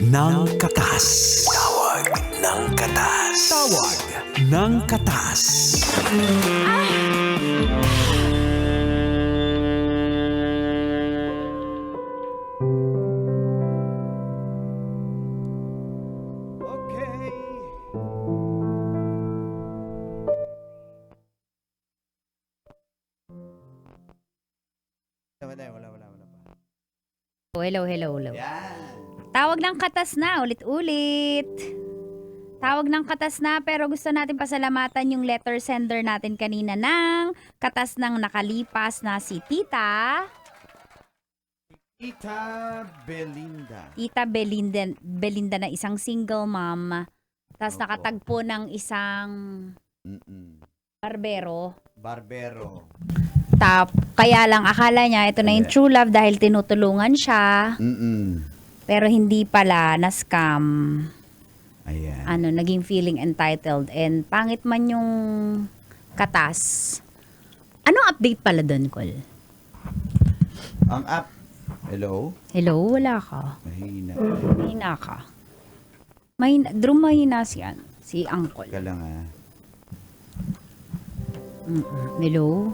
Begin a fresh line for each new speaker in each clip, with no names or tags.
ng Katas. Tawag ng Katas. Tawag ng Katas.
Okay. Wala pa.
Hello.
Yan.
Tawag ng katas na, ulit-ulit. Tawag ng katas na, pero gusto natin pasalamatan yung letter sender natin kanina ng katas ng nakalipas na si Tita.
Tita Belinda.
Tita Belinda na isang single mom. Tapos
Opo.
nakatagpo ng isang barbero.
Barbero.
Kaya lang akala niya ito na yung true love dahil tinutulungan siya. Pero hindi pala, na-scam.
Ayan.
Naging feeling entitled. And pangit man yung katas. Anong update pala doon, Col?
Ang app. Hello?
Hello, wala ka.
Mahina.
Mahina ka. Mahina siya. Si Uncle.
Ka lang
Hello?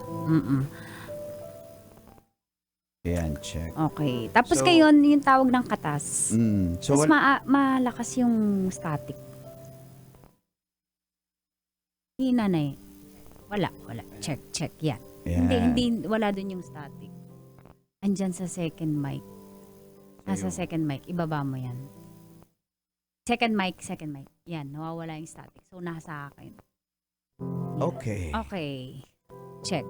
Ayan, check.
Okay. Tapos
So-
ngayon, yung tawag ng katas.
So,
Tapos malakas yung static. Hina na eh. Wala. Check. Yan.
Ayan.
Hindi, wala dun yung static. Andyan sa second mic. Nasa second mic. Ibaba mo yan. Second mic. Yan, nawawala yung static. So, nasa akin.
Okay.
Okay. Check.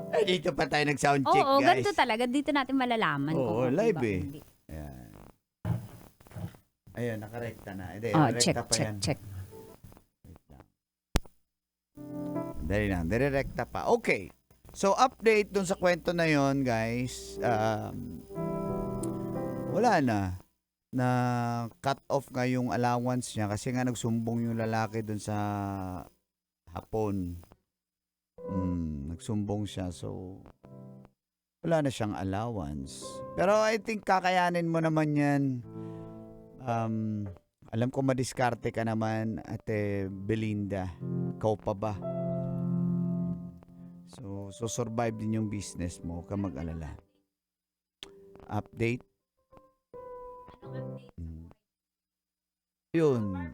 Ay, dito pa tayo nag-sound check,
Oo,
guys.
ganito talaga. Dito natin malalaman.
Oo,
kung
live
ba,
eh.
hindi.
Ayan. Ayan, nakarekta na. Hindi,
Oh,
nakarekta pa yan.
check.
Wait lang. Dali lang, direkta pa. Okay. So, update dun sa kwento na yon, guys. Wala na. Na cut off nga yung allowance niya kasi nga nagsumbong yung lalaki dun sa hapon. Nagsumbong siya. So, wala na siyang allowance. Pero I think kakayanin mo naman yan. Alam ko madiskarte ka naman, Ate Belinda. Ikaw pa ba? So survive din yung business mo. Huwag ka mag-alala. Update? Yun.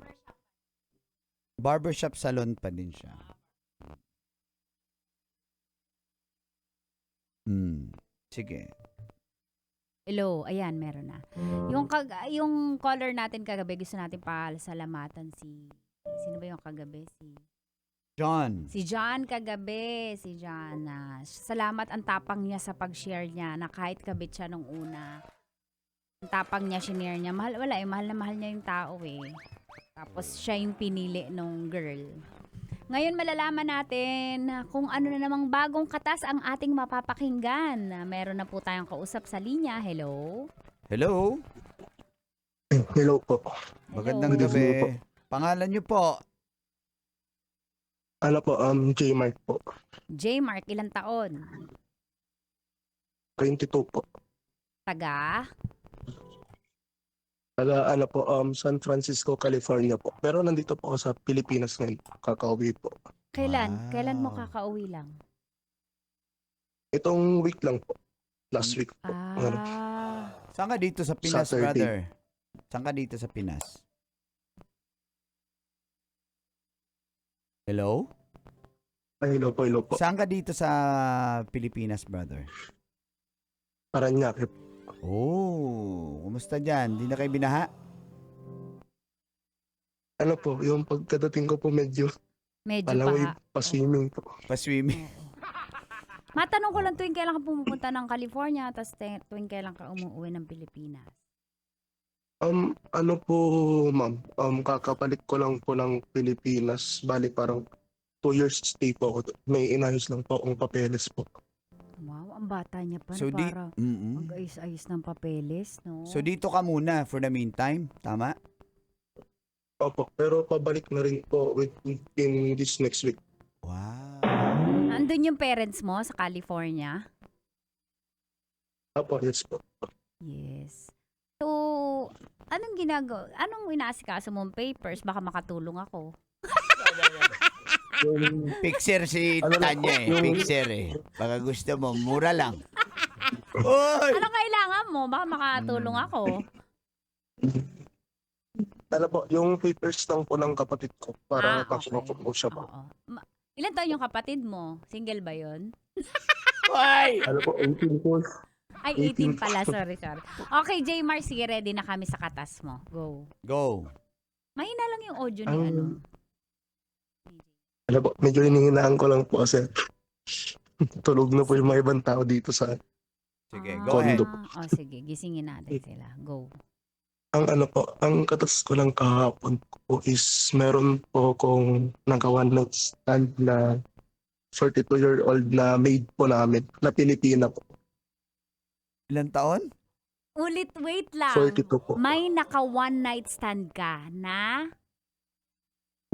Barbershop salon pa din siya. Sige.
Hello, ayan, meron na. Yung caller natin kagabi, gusto natin pasalamatan sino ba yung kagabi?
John.
Si John kagabi, si John. Salamat ang tapang niya sa pag-share niya na kahit kabit siya nung una. Ang tapang niya, shinare niya. Mahal na mahal niya yung tao eh. Tapos siya yung pinili nung girl. Ngayon malalaman natin kung ano na namang bagong katas ang ating mapapakinggan. Meron na po tayong kausap sa linya. Hello?
Hello?
Hello po.
Magandang
Good evening po.
gabi. Pangalan niyo po?
Ano po, J Mark po.
J. Mark, ilang taon?
22 po.
Taga?
Taga po, San Francisco, California po. Pero nandito po ako sa Pilipinas ngayon. Kakauwi po.
Kailan?
Wow.
Kailan mo kakauwi lang?
Itong week lang po. Last week po. Ano,
Saan ka dito sa Pinas,
Saturday.
brother? Saan ka dito sa Pinas? Hello?
hello po.
Saan ka dito sa Pilipinas, brother?
Paranaque po.
Oh, kumusta dyan? Di na kayo binaha?
Ano po, yung pagkadating ko po medyo
Medyo
palaway
pa.
pa-swimming po.
Pa-swimming?
Matanong ko lang tuwing kailan ka pumupunta ng California tapos tuwing kailan ka umuwi ng Pilipinas.
Ano po, ma'am, kakabalik ko lang po ng Pilipinas. Bali parang 2 years stay po ako. May inayos lang po akong papeles po.
Wow, ang bata niya pa
So,
na para
Mm-mm.
mag-ayos-ayos ng papeles, no?
So dito ka muna for the meantime, tama?
Opo, pero pabalik na rin po in this next week.
Wow.
Andun yung parents mo sa California?
Opo, yes po.
Yes. So, Anong ginagawa? Anong inaasikaso mong papers? Baka makatulong ako.
Yung,
Fixer si
Ano lang
Tanya
po, yung-
Fixer Baka gusto mo, mura lang. Oy!
Anong kailangan mo? Baka makatulong ako.
ano po, yung papers lang po ng kapatid ko para
Okay.
po siya po.
Oo. Ilan taon yung kapatid mo? Single ba yon?
Oy!
Ano po, 18 po.
Ay, 18 pala. Sorry. Okay, J. Marcy, ready na kami sa katas mo. Go.
Go.
Mahina lang yung audio ni
Ang-
ano.
Ano po, medyo hinihinaan ko lang po kasi tulog na po yung mga ibang tao dito sa
Sige,
Ah,
go ahead.
Kondo.
Oh, sige. Gisingin natin sila. Go.
ang ano po, ang katas ko lang kahapon po is meron po kong nagawan ng stand na 42-year-old na maid po namin na Pilipina po.
Ilan taon?
Ulit, wait lang.
42 po.
May naka one night stand ka na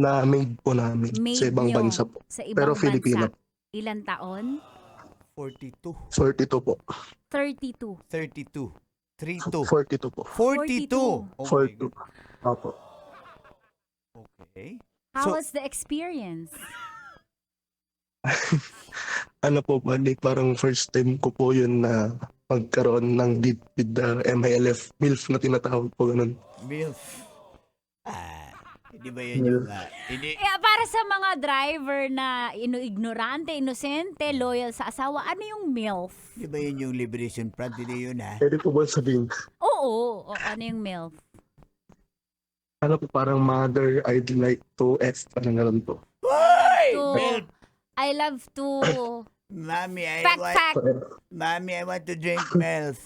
Na maid po namin
maid
sa ibang
nyo
bansa po.
sa ibang
Pero Filipino.
bansa. Ilan taon?
42.
42 po.
32.
32. 32.
42 po.
42.
42. Opo.
Okay.
How
So-
was the experience?
Ano po, bali, parang first time ko po yun na magkaroon ng date with the MILF, MILF na tinatawag po ganun.
MILF. Hindi ba yun yung... hindi...
Para sa mga driver na ignorante, inosente, loyal sa asawa, ano yung MILF?
Di ba yun yung Liberation Front? Hindi yun
Pwede po ba sabihin?
Oo, ano yung MILF?
Ano po, parang mother I'd like to F, parang ganun po.
Hoy!
To-
MILF!
I love to...
Mami,
Fact.
Mami, I want to drink MILF.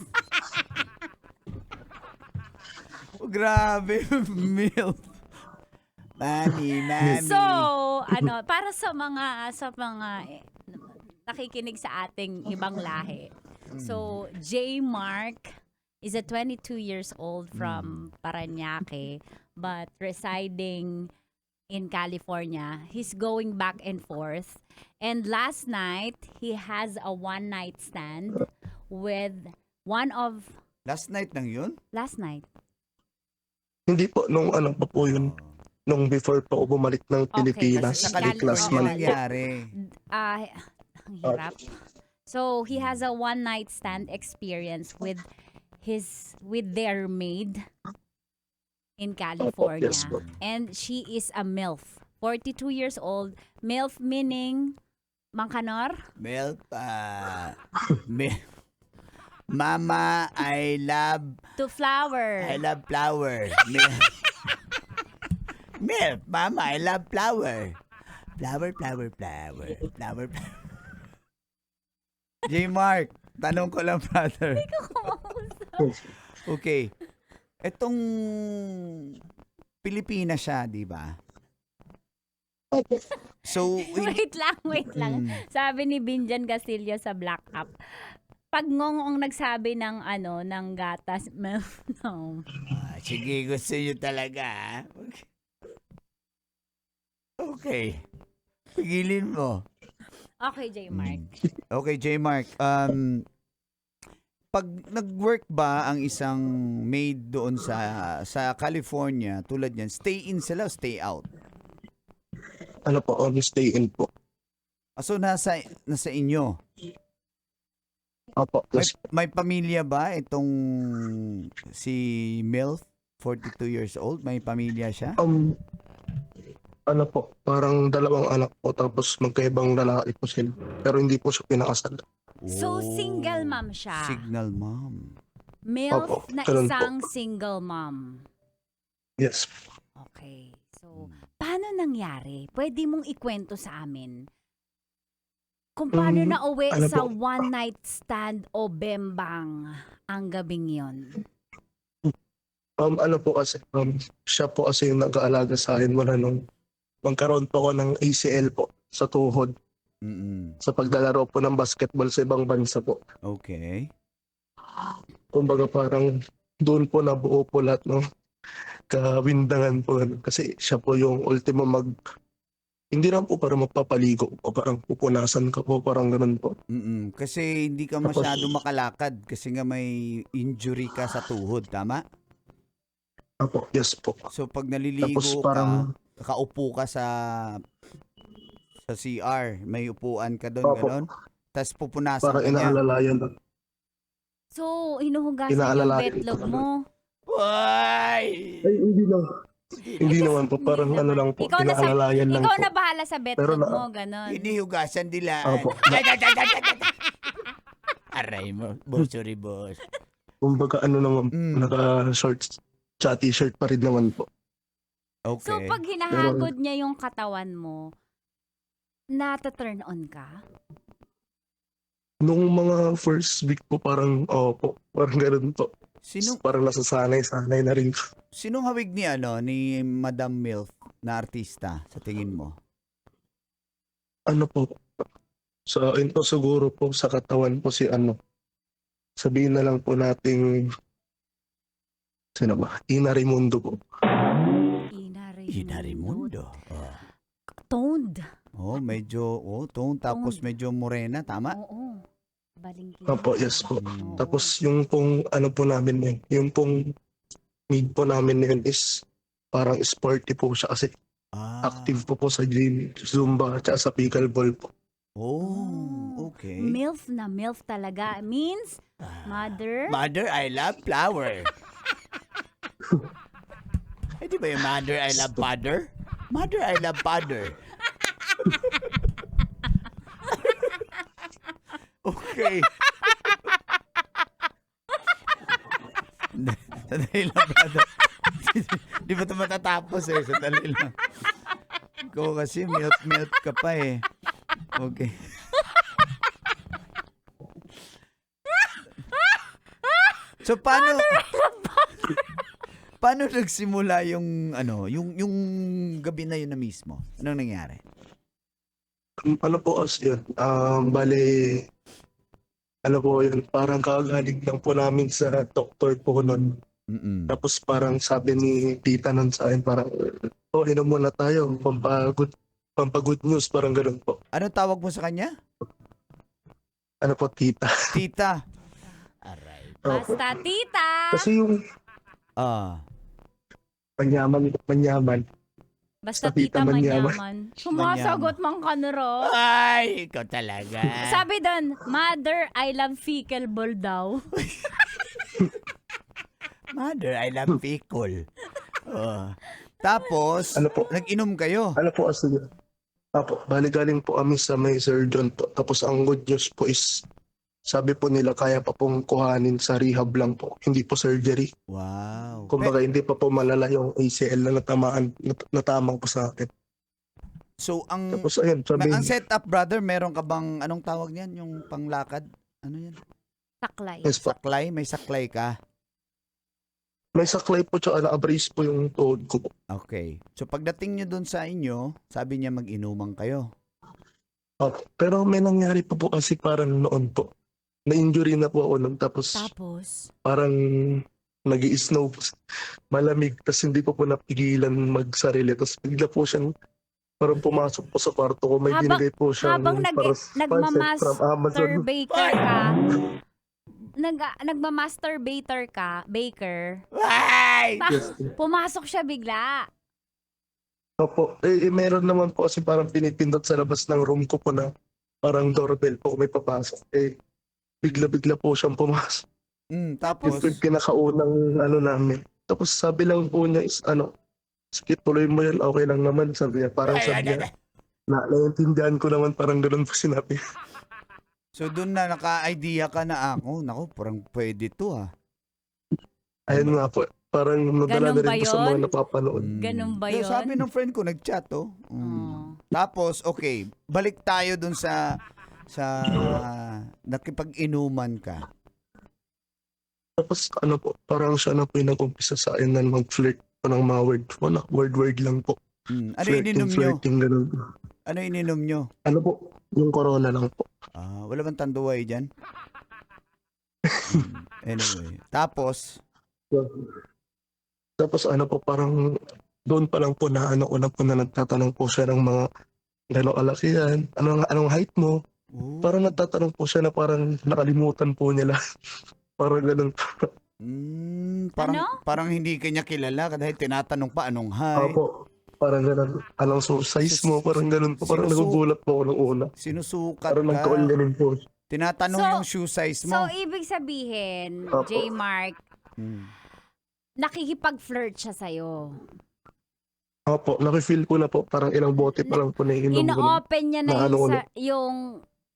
Oh, grabe. MILF. Mami.
So, para sa mga nakikinig sa ating ibang lahi. So, J. Mark is a 22 years old from Parañaque but residing in California. He's going back and forth. And last night, he has a one night stand with one of
Last night lang yun?
last night.
Hindi po, nung ano pa po yun, nung before po ako bumalik ng
Okay,
Pilipinas,
kasi
Sa
California
last
California
month po.
nangyari.
Ang hirap. So, he has a one night stand experience with their maid in California.
yes po.
And she is a MILF. 42 years old. MILF meaning Mangkanor?
MILF, MILF. Mama, I love
To flower.
flower. MILF. MILF, Mama, I love flower. Flower. J. Mark, tanong ko lang, brother. Okay. Etong Pilipinas siya, di ba? So,
Wait lang.
Mm.
Sabi ni Binjan Castillo sa Black App, pag ngongong nagsabi ng ng gatas, MILF, no.
Sige, gusto nyo talaga, ha? Okay. Pigilin mo.
Okay, J. Mark.
Okay, J. Mark. Pag nag-work ba ang isang maid doon sa California, tulad niyan, stay in sila o stay out?
Ano po, on stay in po.
So, nasa inyo.
Opo, yes.
May pamilya ba itong si MILF, 42 years old? May pamilya siya?
Ano po, parang dalawang anak po tapos magkaibang lalaki po sila. Pero hindi po siya pinakasal.
So, single mom siya.
Signal mom.
MILF
Opo,
na
ganun po.
isang single mom.
Yes.
Okay. So, paano nangyari? Pwede mong ikwento sa amin kung paano nauwi
ano
sa
po?
one night stand o bembang ang gabing yon.
Ano po kasi, siya po kasi yung nag-aalaga sa akin mula nung magkaroon po ako ng ACL po sa tuhod
Mm-mm.
sa paglalaro po ng basketball sa ibang bansa po.
Okay.
Kumbaga parang doon po nabuo po lahat ng kawindangan po. Kasi siya po yung ultimo hindi lang po para magpapaligo o parang pupunasan ka po, parang ganun po.
Mm-mm. Kasi hindi ka masyado makalakad kasi nga may injury ka sa tuhod, tama?
Opo, yes po.
So pag naliligo
Tapos
ka,
parang,
nakaupo ka sa CR, may upuan ka doon,
opo,
ganon. Tapos pupunasan
parang
ka niya.
inaalalayan.
So, hinuhugasan yung
Inaalalayan
betlog
ko.
mo.
Why?
Ay, hindi lang. Hindi naman po, parang ano lang po,
Ikaw na sa-
inaalalayan lang
Ikaw
po.
na bahala sa
Pero
betlog
na-
mo, ganon.
Hinihugasan dilaan.
Opo.
Aray mo, bursary boss.
Kumbaga ano naman,
Mm.
naka-shorts, tsaka t-shirt pa rin naman po.
Okay.
So, pag hinahagod niya yung katawan mo, nata-turn on ka?
Nung mga first week po, parang, opo, parang ganun po. Parang nasasanay-sanay na rin.
Sinong hawig ni Madam Milf na artista sa tingin mo?
Ano po, ito siguro po sa katawan po si sabihin na lang po nating, sino ba? Ina Raimundo po.
Ina
Raimundo.
Toned.
Medyo tone tapos medyo morena, tama?
Oo. Balingkin.
Opo, yes po.
Mm.
Tapos yung pong ano po namin yun, yung pong need po namin yun is parang sporty po siya kasi active po sa gym, Zumba, at sa pickleball po.
Okay.
MILF na MILF talaga. Means, mother.
Mother, I love flower. Di ba yung mother, I love father? Mother, I love father. Okay. Sandali lang, brother. Di ba ito matatapos Sandali lang. Ikaw kasi, milk ka pa Okay. So, paano nagsimula yung gabi na yun na mismo? Anong nangyari?
Ano po as yun? Bale, ano po yun, parang kagaling lang po namin sa doktor po nun.
Mm-mm.
Tapos parang sabi ni tita nun sa akin, parang, inom muna tayo, pampagood news, parang ganun po.
Ano tawag mo sa kanya?
Ano po, tita.
Tita. Aray.
Basta tita.
Kasi yung manyaman.
Basta
Sa tita
tita
manyaman.
manyaman. Sumasagot mang kanuro.
Ay, ikaw talaga.
Sabi doon, mother, I love pickleball daw.
Mother, I love pickle. Tapos,
Ano po?
nag-inom kayo.
Ano po as yun? Apo, bali galing po kami sa may surgeon po. Tapos ang good news po is, sabi po nila kaya pa pong kuhanin sa rehab lang po, hindi po surgery.
Wow.
Kumbaga hindi pa po malala yung ACL na natamang po sa akin.
So, ang
Tapos ayun, sabi,
setup, brother, meron ka bang, anong tawag niyan? Yung panglakad? Ano yan?
Saklay.
yes po,
Saklay? May saklay ka?
may saklay po tsaka naka-brace po yung tuhod ko po.
Okay. So, pagdating nyo dun sa inyo, sabi niya mag-inuman kayo.
Opo. Pero may nangyari pa po kasi parang noon po. Na-injury na po ako nun tapos
Tapos,
parang nag-i-snow po. Malamig tapos hindi ko po napigilan magsarili. Tapos bigla po siyang parang pumasok po sa kwarto ko. May
Habang-
binigay po siyang
habang
parcel from Amazon.
masturbator ka, nagmamasturbator ka, baker,
Ay!
Yes.
pumasok siya bigla.
Opo. Meron naman po kasi parang pinipindot sa labas ng room ko po na parang doorbell po kung may papasok. Bigla-bigla po siyang pumasok.
Tapos,
Yung pinakaunang namin. Tapos sabi lang po niya is sige tuloy mo yan, okay lang naman. Sabi niya, parang sabi niya, naiintindihan ko naman parang ganun po sinabi.
so dun na naka-idea ka na naku, parang pwede to
Ayun nga po, parang nadala
Ganun
na
ba
rin po sa mga
yun?
napapanood.
Ganun ba
So,
yun?
sabi ng friend ko, nag-chat
Oh.
Tapos, okay, balik tayo dun sa nakipag-inuman ka.
Tapos po, parang siya na po yung nag-umpisa sa akin na mag-flirt po ng mga word lang po.
Ano ininom nyo?
Flirting, ganun.
Ano ininom nyo?
Ano po, yung corona lang po.
Wala bang tanduay dyan? Anyway. Tapos,
Tapos po, parang doon pa lang po na una po na nagtatanong po siya ng mga gano'ng kalaki yan, anong height mo? Parang nagtatanong po siya na parang nakalimutan po niya lang. Parang ganun po.
Parang,
Ano?
parang hindi kanya kilala dahil tinatanong pa anong hi.
Opo, parang ganun. Anong size mo? Parang ganun po. Parang
Sinusu-
nagugulat po ako nung una.
Sinusukat
Parang
ka.
nagka-all po.
Tinatanong
So-
yung shoe size
So,
mo.
ibig sabihin,
Opo.
J. Mark,
Hmm.
nakikipag-flirt siya sa'yo.
Opo, nakifeel ko na po. Parang ilang bote pa lang po na inom ko.
In-open niya na
na ano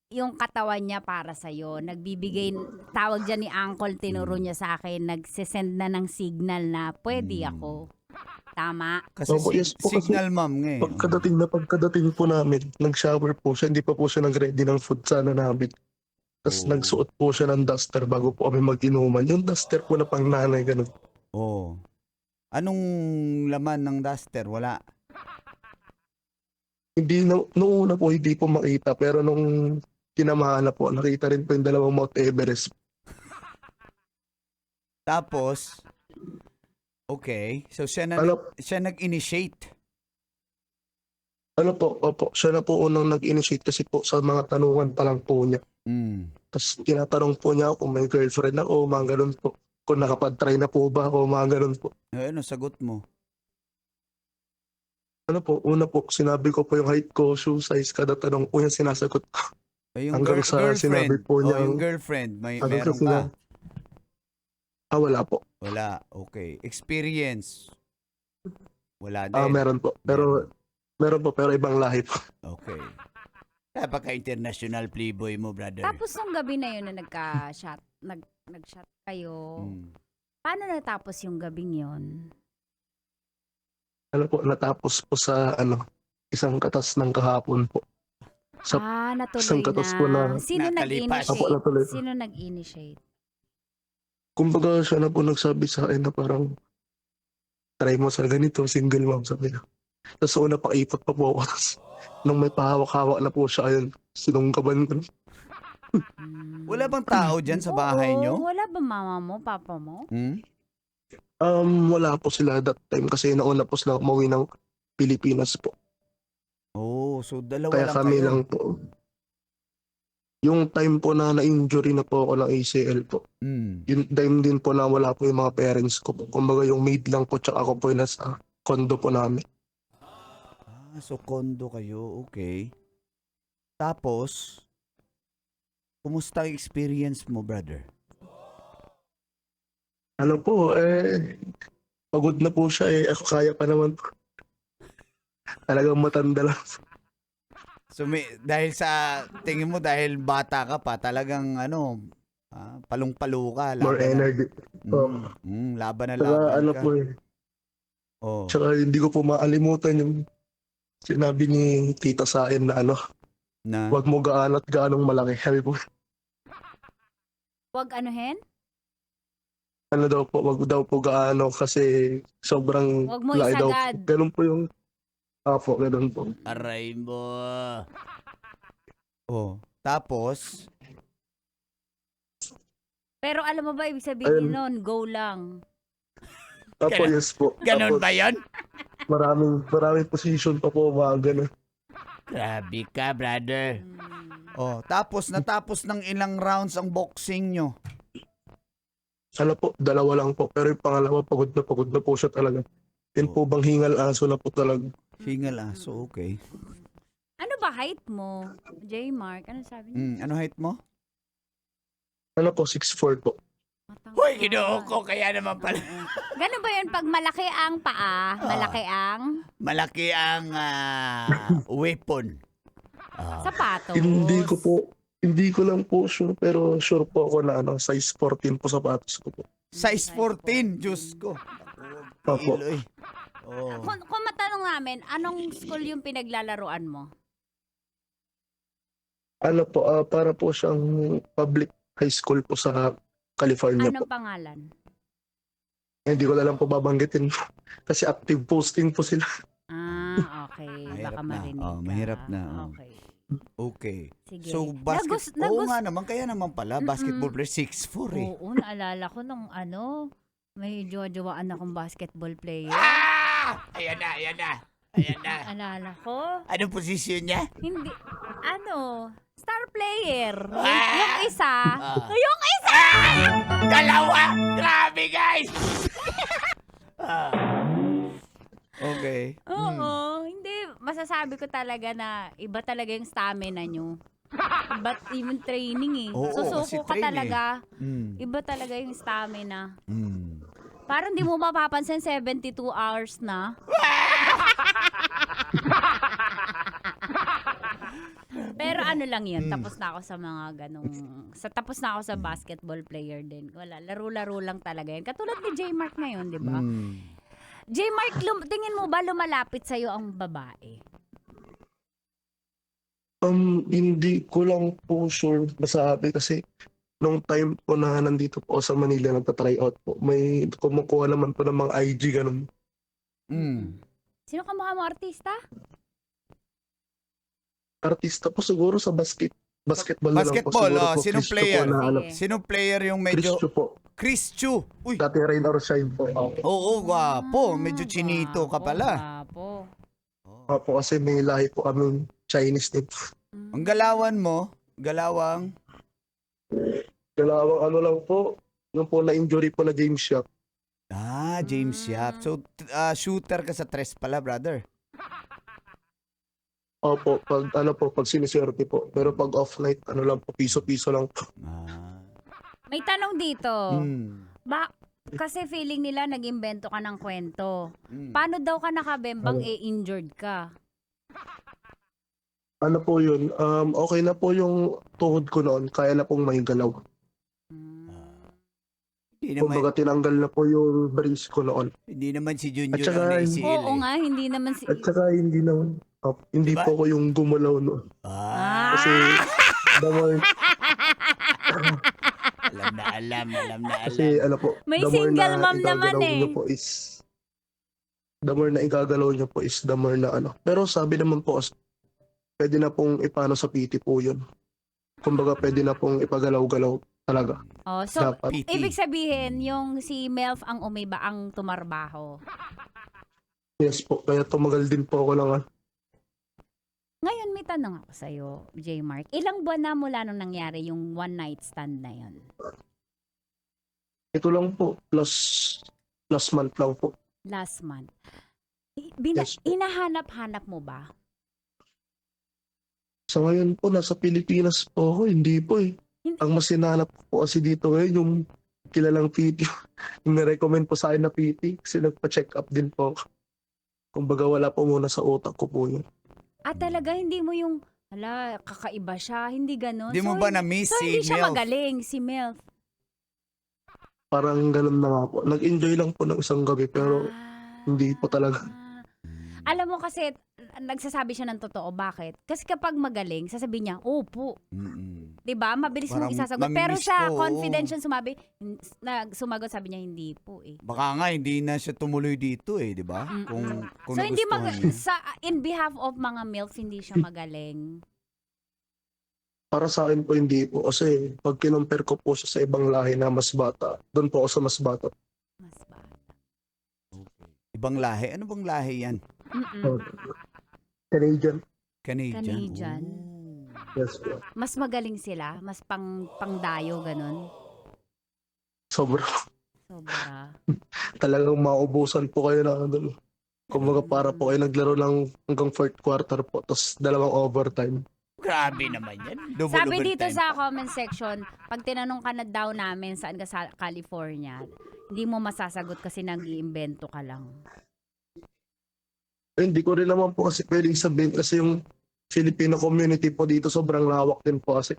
yung katawan niya para sa'yo. Nagbibigay, tawag dyan ni Uncle, tinuro niya sa akin, nagsisend na ng signal na pwede ako. Tama?
Kasi
Opo, yes po, kasi
signal ma'am nga eh.
Pagkadating po namin, nag-shower po siya. Hindi pa po siya nag-ready ng food sana namin. Tapos
Oh.
nagsuot po siya ng duster bago po kami mag-inuman. Yung duster po na pang nanay, ganun.
Oh. Anong laman ng duster? Wala.
Hindi na, noong una po hindi po makita, pero nung tinamahan na po, nakita rin po yung dalawang Mount Everest.
Tapos, okay. So siya
Ano,
nag-initiate.
ano po, opo, siya na po unang nag-initiate kasi po sa mga tanungan pa lang po niya.
Mm.
Tapos tinatanong po niya kung may girlfriend ako, mga ganun po. Kung nakapag-try na po ba ako, mga ganun po.
Ano sagot mo?
Ano po, una po, sinabi ko po yung height ko, shoe size, kada tanong po yung sinasagot ko.
Ay, yung
Hanggang sa sinabi po niya,
yung girlfriend,
hanggang
meron
sa
ka?
Wala po.
Wala. Okay. Experience. Wala din.
Meron po. Pero, meron po, pero ibang lahi po.
Okay. Napaka-international playboy mo, brother.
Tapos nung gabi na yun na nag-shot kayo,
Mm.
paano natapos yung gabing yun?
Ano po, natapos po sa, isang katas ng kahapon po. Sa,
Natuloy
isang katas po
na.
na-
Sino
Nakalipas.
Apo,
nag-initiate?
natuloy.
Sino nag-initiate?
kumbaga siya na po nagsabi sa akin na parang, try mo sa ganito, single mom, sabi niya. Tapos una paipot pa po ako. Tapos, nung may pahawak-hawak na po siya, ayun, sinungkaban ko.
Wala bang tao dyan sa bahay
Oo,
nyo?
wala ba mama mo, papa mo?
Hmm?
Wala po sila that time kasi nauna po sila umuwi ng Pilipinas po.
Oh, so dalawa
Kaya
lang
kami
kayo.
lang po. Yung time po na na-injury na po ako ng ACL po.
Hmm.
Yung time din po na wala po yung mga parents ko po. Kumbaga yung maid lang po tsaka ako po yung nasa condo po namin.
So kondo kayo, okay. Tapos, kumusta ang experience mo, brother?
Ano po, pagod na po siya ako kaya pa naman po. Talagang matanda lang.
So dahil sa tingin mo dahil bata ka pa, talagang palong-palo ka, laban
More
na.
energy.
Laban na
Tsaka
laban
ano
ka.
po
Oh.
Tsaka hindi ko po maalimutan yung sinabi ni tita sa akin na
Na
wag mo gaano at gaanong malaki. Sabi po,
Wag anuhin?
wag daw po gaano kasi sobrang
Wag mo
laki daw.
isagad.
Ganun po yung ganun po.
aray mo. Oh, tapos
Pero alam mo ba, ibig sabihin
Ayun.
nun, go lang.
Tapos yes po.
ganon
Tapos,
ba 'yon?
maraming position pa po mga ganun.
Grabe ka, brother.
Hmm.
Oh, tapos natapos ng ilang rounds ang boxing nyo.
Sana po, dalawa lang po. Pero yung pangalawa, pagod na po siya talaga. Yun po bang hingal aso na po talaga.
Hingal so okay.
Ano ba height mo, J. Mark? Ano sabi niya?
Ano height mo?
Ano po, 6'4" po.
Matangkad.
Hoy, ginoo ko, kaya naman pala.
Oo. Ganun ba yun pag malaki ang paa? Malaki ang
Malaki ang weapon.
sapatos?
Hindi ko lang po sure, pero sure po ako na size 14 po sapatos ko po.
Size 14, Diyos ko.
Opo.
Iloy. Oh.
Kung matanong namin, anong school yung pinaglalaruan mo?
Ano po, para po siyang public high school po sa California po.
Anong pangalan?
Hindi ko na lang po babanggitin kasi active posting po sila.
Okay.
Mahirap
Baka
na.
marinig
Oh,
ka.
mahirap na.
Okay.
Okay.
Sige.
So, Oo
Nagus-
nga naman, kaya naman pala, basketball player 6'4" eh.
Oo, naalala ko nung may jowa-jowaan akong basketball player.
Ayan na.
Naalala ko.
Anong posisyon niya?
Hindi, star player. Yung isa,
yung dalawa! Grabe, guys!
Okay.
oo, hindi, masasabi ko talaga na iba talaga yung stamina nyo. But even training eh.
Oo, kasi
Susuko ka
train eh.
talaga.
Mm.
Iba talaga yung stamina.
Mm.
Parang di mo mapapansin 72 hours na. Pero ano lang yun, tapos na ako sa mga ganong, tapos na ako sa basketball player din. Wala, laro-laro lang talaga yun. Katulad ni J-Mark ngayon, di ba?
Mm.
J-Mark, tingin mo ba lumalapit sa'yo ang babae?
Hindi ko lang po sure masabi kasi nung time po na nandito po ako sa Manila nagta-try out po, may kumukuha naman po ng mga IG ganun.
Mm.
Sino kamukha mo artista?
Artista po siguro sa basketball na lang po
Basketball,
siguro po.
sinong
Chris Chu
player?
Po na, ano,
Sige.
Sinong player yung
Chris
medyo...
Chu po.
Chris Chu. Uy.
Dati Rain or Shine po.
Oo, gwapo. Medyo chinito ka pala.
Gwapo.
Opo kasi may lahi po kami Chinese din.
Ang galawan mo, galawang...
Dalawang ano lang po, yung po na-injury po na James Yap.
James Yap. So, shooter ka sa tres pala, brother.
Opo, pag siniswerte po. Pero pag off-night, ano lang po, piso-piso lang po.
May tanong dito.
Mm.
Kasi feeling nila nag-imbento ka ng kwento.
Mm.
Paano daw ka nakabembang injured ka?
Ano po yun, okay na po yung tuhod ko noon, kaya na pong may galaw.
Hindi naman,
Kumbaga tinanggal na po yung brace ko noon.
hindi naman si Junjun
At saka-
ang naisil
Oo nga, hindi naman si...
At saka hindi naman, hindi
Diba?
po ako yung gumalaw noon. Kasi, the more,
Alam na
kasi ano po,
May
the more
single
na
mom naman
igagalaw
eh.
niyo po is, the more na igagalaw niyo po is the more na ano. Pero sabi naman po, pwede na pong ipano sa PT po yun. Kumbaga pwede na pong ipagalaw-galaw talaga.
Oh, so,
Dapat.
PT.
ibig sabihin, yung si Melf ang umiba, ang tumarbaho.
Yes po, kaya tumagal din po ako ng
Ngayon, may tanong ako sa'yo, J-Mark. Ilang buwan na mula nung nangyari yung one night stand na yun?
ito lang po, last month lang po.
Last month.
Yes po.
Hinahanap-hanap mo ba?
Sa ngayon po, nasa Pilipinas po ako, hindi po eh.
Hindi.
Ang mas hinahanap ko po kasi dito ngayon, yung kilalang PT, yung na-recommend po sa akin na PT, kasi nagpa-check up din po ako. Kumbaga wala po muna sa utak ko po yun.
Talaga, hindi mo yung, kakaiba siya, hindi ganun.
Hindi mo ba na-miss
So,
si
hindi siya
Melf?
magaling, si Melf.
Parang ganun na nga po. Nag-enjoy lang po ng isang gabi, pero hindi po talaga.
Alam mo kasi, nagsasabi siya ng totoo. Bakit? Kasi kapag magaling, sasabihin niya, opo.
Mm-mm.
Diba? Mabilis mong
Parang
isasagot. Pero
mamimiss
siya,
ko, oo.
confidential sumagot, sabi niya, hindi po eh.
Baka nga hindi na siya tumuloy dito eh, di ba? Kung
So, hindi
nagustuhan niya.
in behalf of mga MILF, hindi siya magaling.
Para sa akin po hindi po. Kasi pag kinumpare ko po siya sa ibang lahi na mas bata, doon po ako sa mas bata.
Mas bata.
Ibang lahi? Ano bang lahi yan?
Canadian.
Canadian?
Canadian.
Oh.
Yes po.
Mas magaling sila, mas pangdayo, ganun.
Sobra.
Sobra.
Talagang maubusan po kayo na doon. Kumbaga para po kayo naglaro ng hanggang fourth quarter po, tapos dalawang overtime.
Grabe naman yan. Double
Sabi dito
overtime.
sa comment section, pag tinanong ka na daw namin saan ka sa California, hindi mo masasagot kasi nag-iimbento ka lang.
Hindi ko rin naman po kasi pwedeng sabihin kasi yung Filipino community po dito sobrang lawak din po kasi.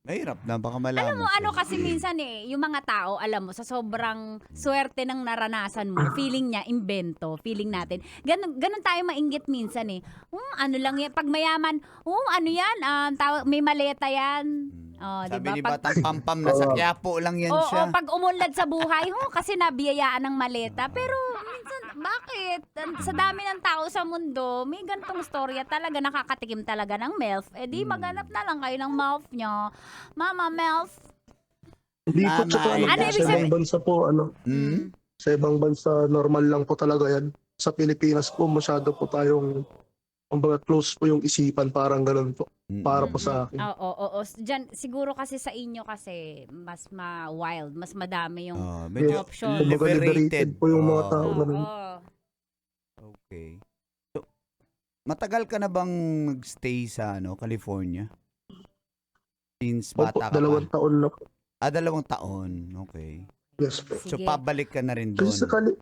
Mahirap na, baka malaman.
Alam mo, ano kasi minsan yung mga tao, alam mo, sa sobrang swerte ng naranasan mo, feeling niya, imbento, feeling natin. Ganun tayo mainggit minsan eh. Ano lang yan, pag mayaman, ano yan, may maleta yan. Oh,
Sabi
diba?
ni Batang Pampam, nasa Quiapo lang yan siya.
Pag umunlad sa buhay, kasi nabiyayaan ng maleta. Pero minsan, bakit? Sa dami ng tao sa mundo, may ganitong storya talaga, nakakatikim talaga ng MILF. Di maghanap na lang kayo ng MILF nyo. Mama MILF.
Hindi po
Tama,
tsaka
ano
ibig
sa
sabihin?
ibang bansa po
Hmm?
sa ibang bansa normal lang po talaga yan. Sa Pilipinas po masyado po tayong kumbaga close po yung isipan parang ganun po. para po sa akin.
Oo, oo. Diyan, siguro kasi sa inyo kasi mas ma-wild, mas madami yung
Medyo
option.
Kumbaga liberated po yung mga
Oo.
tao.
Oo.
ganun.
Okay. So, matagal ka na bang nag-stay sa California? Since
Opo,
bata ka
2
pa?
taon na po.
2 taon. Okay.
Yes po.
So,
Sige.
pabalik ka na rin
Kasi
doon.
sakali,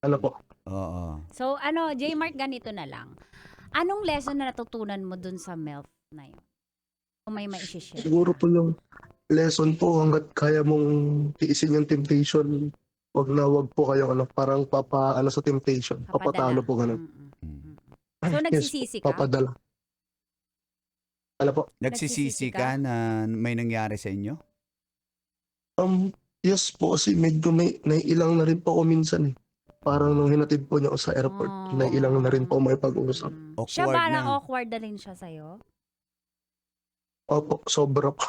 ano po,
Oo.
So, J-Mark, ganito na lang. Anong lesson na natutunan mo dun sa MILF na yun? Kung may ma-share
siguro
ka.
po yung lesson po hanggat kaya mong tiisin yung temptation, wag po kayo parang sa temptation, papatalo po ganun.
Mm.
Mm.
So, nagsisisi ka?
Papadala. Ano po?
Nagsisisi ka na may nangyari sa inyo?
Yes po, kasi medyo naiilang na rin po ako minsan eh. Parang nung hinatid po niya ako sa airport, naiilang na rin po may pag-uusap.
Siya
Awkward
parang
na.
awkward na rin siya sa'yo?
Opo, sobra po.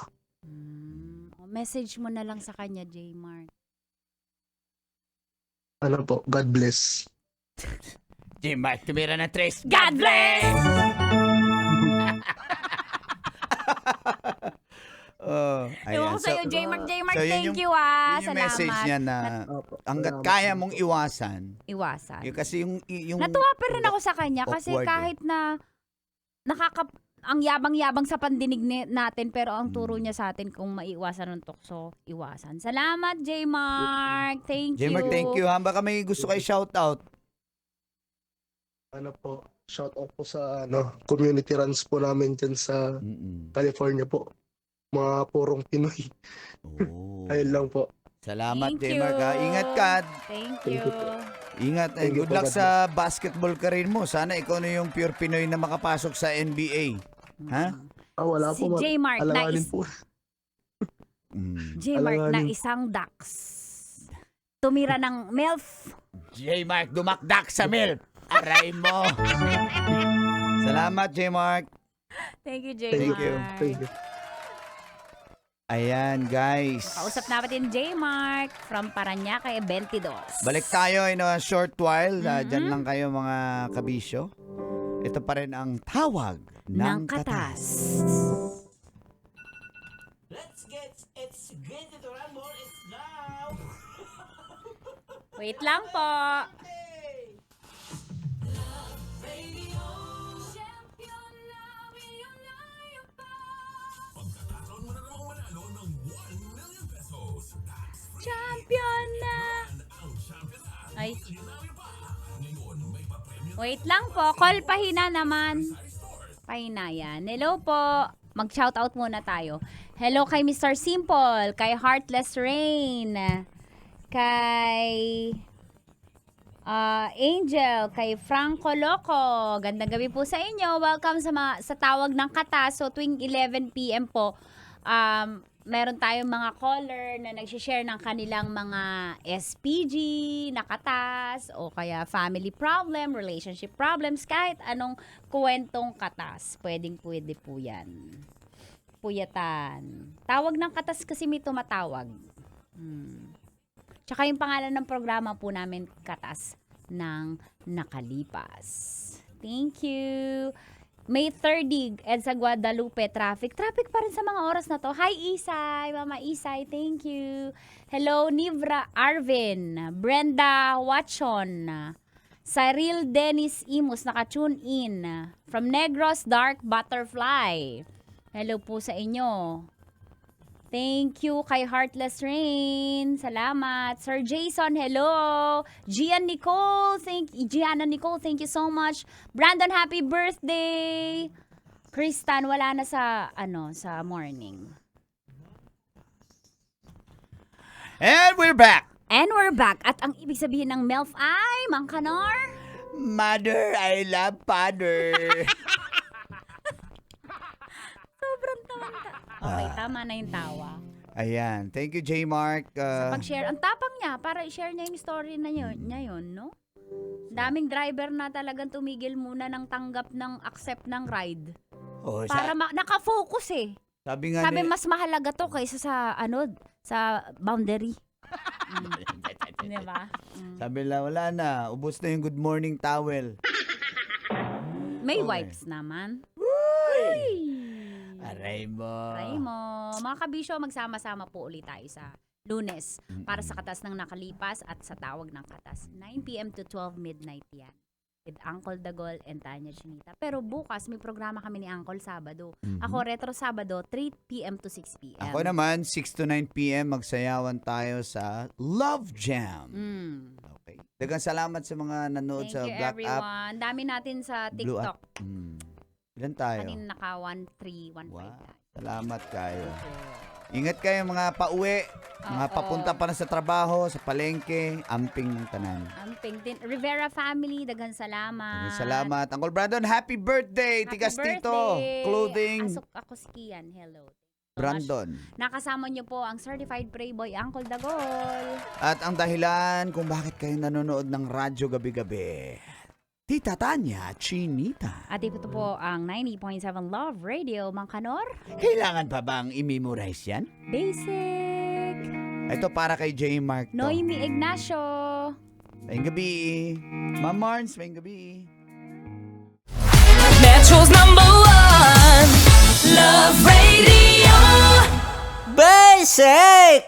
Message mo na lang sa kanya, J-Mark.
Ano po, God bless.
J-Mark, tumira ng 3.
God bless! Ewan ko sa'yo, J-Mark. J-Mark,
so yun
thank
yung-
you
Yun yung
Salamat.
message niya na
Opo,
hanggat
salamat
kaya
po.
mong iwasan.
Iwasan.
Kasi yung
Natuwa pa rin ako sa kanya kasi
Awkward
kahit na ang yabang-yabang sa pandinig natin pero ang turo
Mm.
niya sa atin kung maiwasan ng tukso, iwasan. Salamat, J-Mark. Thank you.
J-Mark, thank you. Baka may gusto kayo shoutout.
Ano po, shout out po sa community runs po namin dyan sa California po. Mga purong Pinoy.
Oh.
Ayun lang po.
Salamat,
Thank
J-Mark.
you.
Ingat ka.
Thank
Thank
you.
you po.
Ingat.
Thank you
Good
po,
luck
God
sa basketball career mo. Sana ikaw na yung pure Pinoy na makapasok sa NBA. Ha?
Wala
Si
po.
J-Mark na
Alanganin
is
po.
J-Mark na
Alanganin.
isang ducks. Tumira ng MILF.
J-Mark, dumakdak sa milk. Aray mo.
Salamat, J-Mark.
Thank you,
Thank
J-Mark.
you. Thank you.
Ayan, guys.
Kausap natin J-Mark from Parañaque, 22.
Balik tayo in a short while. Diyan lang kayo mga kabisyo. Ito pa rin ang tawag ng katas.
Let's get to run more is now.
Wait lang po. Champion na! Ay. Wait lang po. Call pahina naman. Pahina yan. Hello po. Mag-shoutout muna tayo. Hello kay Mr. Simple, kay Heartless Rain, kay Angel, kay Franco Loco. Gandang gabi po sa inyo. Welcome sa tawag ng katas. So tuwing 11 PM po, meron tayong mga caller na nagsishare ng kanilang mga SPG, nakatas, o kaya family problem, relationship problems, kahit anong kwentong katas. Pwede po yan. Puyatan. Tawag ng katas kasi may tumatawag. Tsaka yung pangalan ng programa po namin, Katas ng Nakalipas. Thank you. May 30, Edsa Guadalupe, traffic. Traffic pa rin sa mga oras na to. Hi, Isay. Mama Isay, thank you. Hello, Nivra Arvin. Brenda Watson. Cyril Dennis Imus, naka-tune in. From Negros Dark Butterfly. Hello po sa inyo. Thank you kay Heartless Rain. Salamat. Sir Jason, hello. Gianna Nicole, thank you so much. Brandon, happy birthday. Kristan, wala na sa morning.
And we're back.
And we're back. At ang ibig sabihin ng MILF ay, Mang Kanor?
Mother, I love father.
Sobrang tawa. Okay, tama na yung tawa.
Ayan. Thank you, J-Mark.
Sa pag-share, ang tapang niya para i-share niya yung story na niya yun, no? Daming driver na talagang tumigil muna ng tanggap ng accept ng ride.
Oh,
Para naka-focus eh.
sabi nga
Sabi
ni-
mas mahalaga to kaysa sa boundary. Di ba?
sabi lang, wala na. Ubos na yung good morning towel.
May
Okay.
wipes naman.
Uy, Aray mo.
Mga kabisyo, magsama-sama po ulit tayo sa Lunes para sa Katas ng Nakalipas at sa Tawag ng Katas. 9 p.m. to 12 midnight yan. With Uncle Dagol and Tanya Chinita. Pero bukas may programa kami ni Uncle Sabado. Ako Retro Sabado, 3 p.m. to 6 p.m.
Ako naman, 6 to 9 p.m. magsayawan tayo sa Love Jam. Okay. Dagang salamat sa mga nanood
Thank
sa
you
Black App.
everyone. Dami natin sa
Blue
TikTok.
App. Ilan tayo?
Kanina naka 1,315
Wow.
tayo.
Salamat kayo. Ingat kayo mga pauwi, mga
Oo.
papunta pa na sa trabaho, sa palengke, amping ng tanan.
Amping din. Rivera family, daghang salamat.
Salamat. Uncle Brandon, happy birthday!
Happy
Tigas Tito,
birthday.
clothing,
Ako si Kian. Hello.
Brandon.
Nakasama niyo po ang Certified Playboy Uncle Dagol.
At ang dahilan kung bakit kayo nanonood ng radyo gabi-gabi, Tita Tanya Chinita.
At ito po ang 90.7 Love Radio, Mang Kanor.
Kailangan pa bang i-memorize yan?
Basic.
Ito para kay J. Mark to.
Noemi Ignacio.
Maying gabi. Ma'am Marns, maying gabi.
Metro's #1 Love Radio.
Basic!